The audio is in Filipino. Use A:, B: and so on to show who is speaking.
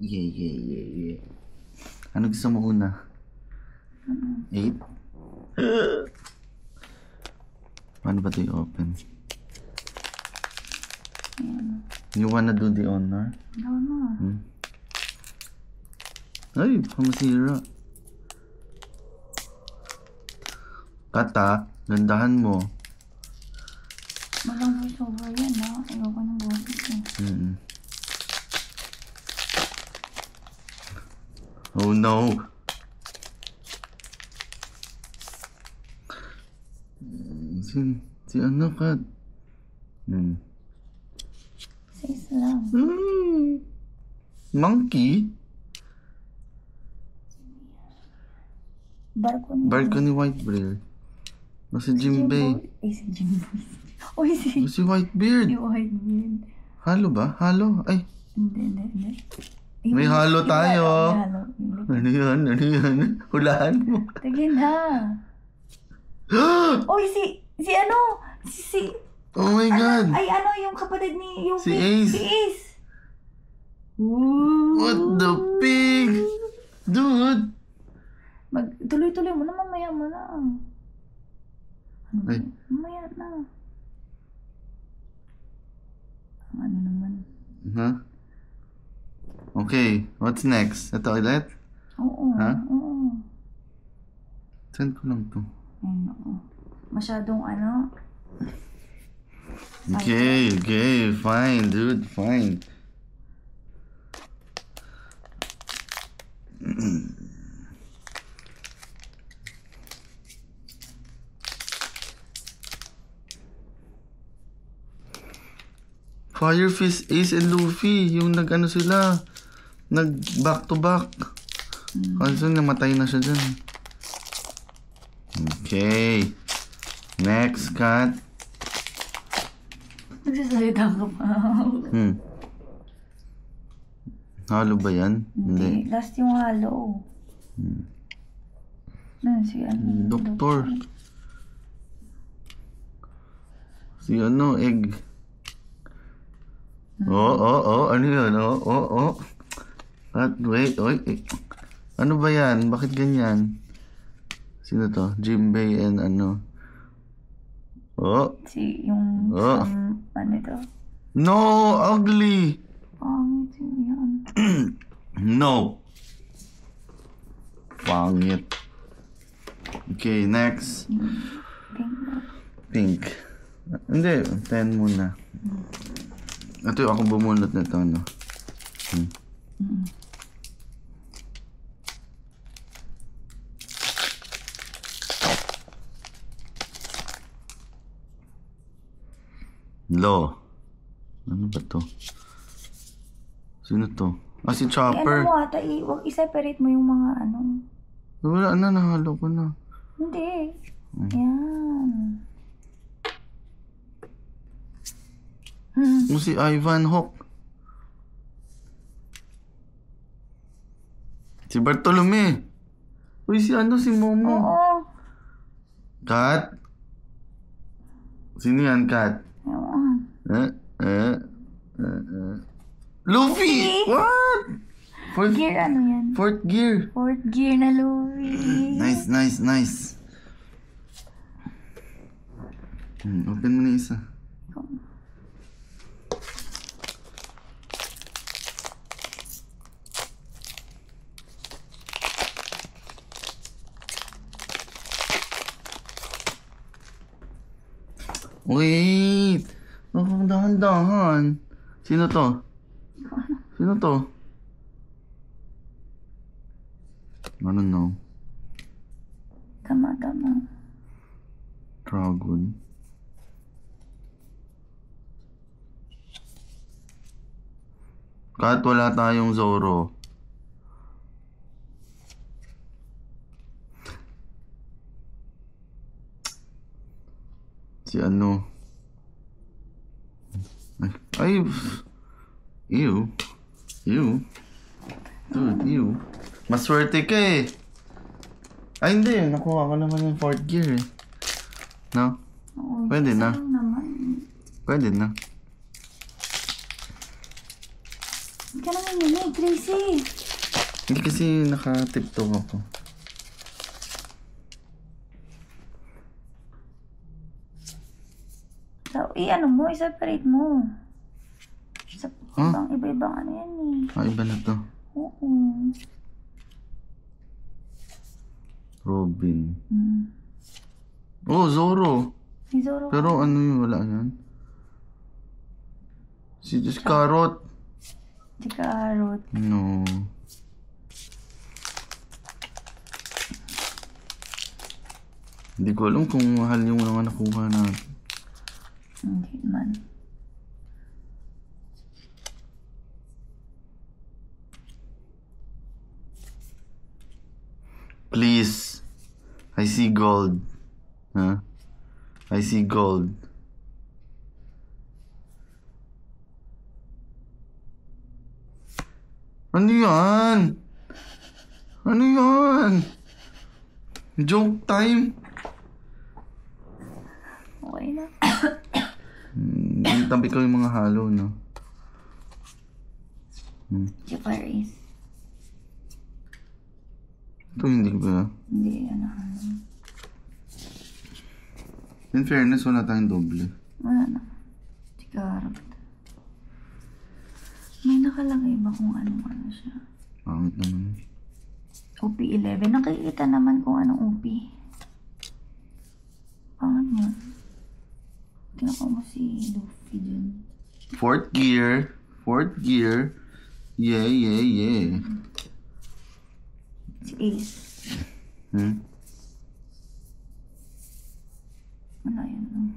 A: Yeah. Ano gusto mo una? 8? Paano ba ito i-open? You wanna do the honor?
B: No.
A: Ay, baka masira. Kata, gandahan mo.
B: Walang voice over yan, ha? Ayoko ng boses eh.
A: Oh no. Si ano ka?
B: Sis lang.
A: Monkey?
B: Barko
A: ni Whitebeard. O si Jimbei.
B: Si Jimbei. Uy,
A: Si Whitebeard.
B: Si Whitebeard.
A: Halo ba? Halo? Ay.
B: Hindi.
A: May halo tayo.
B: Ano
A: yan? Hulaan mo.
B: Sige na. Uy, si ano?
A: Oh my God.
B: Ay, ano yung kapatid ni Yuki?
A: Si Ace.
B: Si Ace.
A: What the pig? Dude.
B: Tuloy-tuloy mo na, mamaya mo na.
A: Ay.
B: Mamaya na. Ano naman?
A: Huh? Okay, what's next? Ito ulit?
B: Oo.
A: Ha?
B: Oo.
A: Send ko lang to.
B: Ay, oo. Masyadong ano?
A: Okay, fine, dude, fine. Fire Fist, Ace and Luffy, yung nag-ano sila, nag-back to back. Kaso namatay na siya dyan. Okay. Next, cut.
B: Nagsasalita ka pa.
A: Halo ba yan?
B: Hindi. Last yung halo. Si ano?
A: Doktor. Si ano, egg. Ano yun? Wait. Ano ba yan? Bakit ganyan? Sino to? Jimbei and ano?
B: Yung ano ito?
A: No! Ugly!
B: Pangit yan.
A: No! Pangit. Okay, next. Pink. Hindi, 10 muna. Ito yung ako bumunot na ito, ano? Lo. Ano ba to? Sino to? Si Chopper.
B: Ano mo ata, huwag i-separate mo yung mga ano.
A: Wala na, nahalo ko na.
B: Hindi. Yan.
A: Si Ivan Hawk. Si Bartolome. Uy, si Momo.
B: Oo.
A: Kat? Sino yan, Kat?
B: Ewan.
A: Luffy! What?
B: Gear ano yan?
A: Fourth gear.
B: Fourth gear na Luffy.
A: Nice. Open mo na isa. Wait! Dahan-dahan. Sino to? I don't know.
B: Tama.
A: Dragon. Kahit wala tayong Zoro. Si ano? Ay! Ew. Dude, ew. Maswerte ka eh. Ay, hindi. Nakuha ko naman yung fourth gear eh. No?
B: Oo,
A: Pwede na.
B: naman.
A: Pwede na.
B: Hindi ka naman yun, Tracy.
A: Hindi kasi naka-tiptoe ako.
B: So, ano mo, i-separate mo.
A: Huh?
B: Iba-ibang ano yan eh.
A: Ah, iba na to.
B: Oo.
A: Robin.
B: Mm.
A: Oh, Zoro.
B: Si Zoro.
A: Pero ano yun, wala yan. Si Carrot.
B: Si Carrot.
A: No. Hindi ko alam kung mahal yung mga nakuha natin.
B: Hindi man.
A: Please. I see gold. Huh? I see gold. Ano yan? Ano yan? Joke time?
B: Okay na.
A: Tabi ko yung mga halo, no?
B: Si Paris.
A: Ito hindi ba?
B: Hindi, ano.
A: In fairness, wala tayong doble.
B: Wala na. Si Carrot. May nakalagay ba kung ano siya?
A: Pangit naman.
B: OP11. Nakikita naman kung anong OP. Pangat mo. Tingnan ko mo si Luffy dun.
A: Fourth gear. Fourth gear. Yeah, yeah, yeah.
B: Si Ace. Ano yun? No?